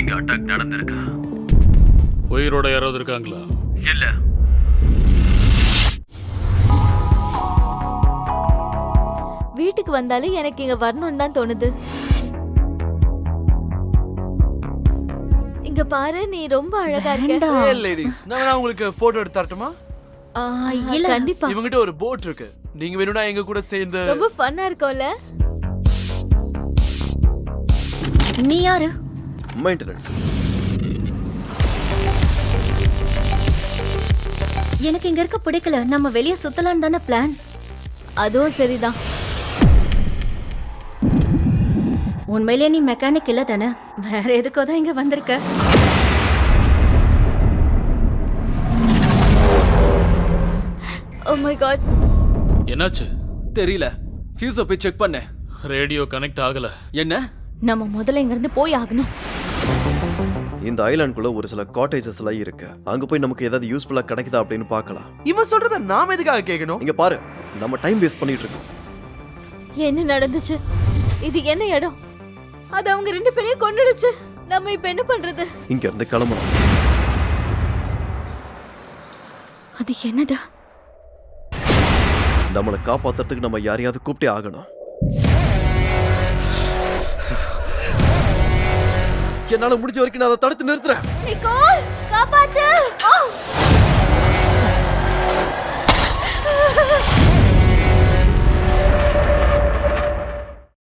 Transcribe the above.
இங்க அட்டாக் நடந்திருக்கா? உயிரோட யாராவது இருக்காங்களா? இல்ல. வீட்டுக்கு வந்தாலே எனக்கு இங்க வரணும்னு தான் தோணுது. இங்க பாரு, நீ ரொம்ப அழகா இருக்க. Hey ladies, நான் உங்களுக்கு போட்டோ எடுத்து தரட்டுமா? இல்ல, கண்டிப்பா. இவங்கிட்ட ஒரு போட் இருக்கு. நீங்க வேணும்னா எங்க கூட சேர்ந்து. ரொம்ப ஃபன்னா இருக்கும்ல? நீ யாரு? மெயின்டெனன்ஸ். எனக்கு இங்க இருக்க பிடிக்கல. நம்ம வெளிய சுத்தலாம்னு தானே பிளான். அதுவும் சரிதான். உண்மையிலேயே நீ மெக்கானிக் இல்ல தானே? வேற எதுக்கோ தான் இங்க வந்திருக்க. Oh my god. என்னாச்சு? தெரியல. ஃபியூஸை போய் செக் பண்ண. ரேடியோ கனெக்ட் ஆகல. என்ன? நம்ம முதல்ல இங்க இருந்து போய் ஆகணும். இந்த ஐலாண்டுக்குள்ள ஒரு சில காட்டேஜஸ் எல்லாம் இருக்கு. அங்க போய் நமக்கு ஏதாவது யூஸ்ஃபுல்லா கிடைக்குதா அப்படின்னு பார்க்கலாம். இவன் சொல்றத நாம எதுக்காக கேட்கணும்? இங்க பாரு, நம்ம டைம் வேஸ்ட் பண்ணிட்டு இருக்கோம். என்ன நடந்துச்சு? இது என்ன இடம்? அது அவங்க ரெண்டு பேரையும் கொன்னுடுச்சு. நம்ம இப்ப என்ன பண்றது? இங்க இருந்து கிளம்பணும். அது என்னது? நம்மளை காப்பாத்துறதுக்கு நம்ம யாரையாவது கூப்பிட்டே ஆகணும். என்னால முடிஞ்ச வரைக்கும் நான் அதை தடுத்து நிறுத்துறேன். நிக்கோல், காப்பாத்து!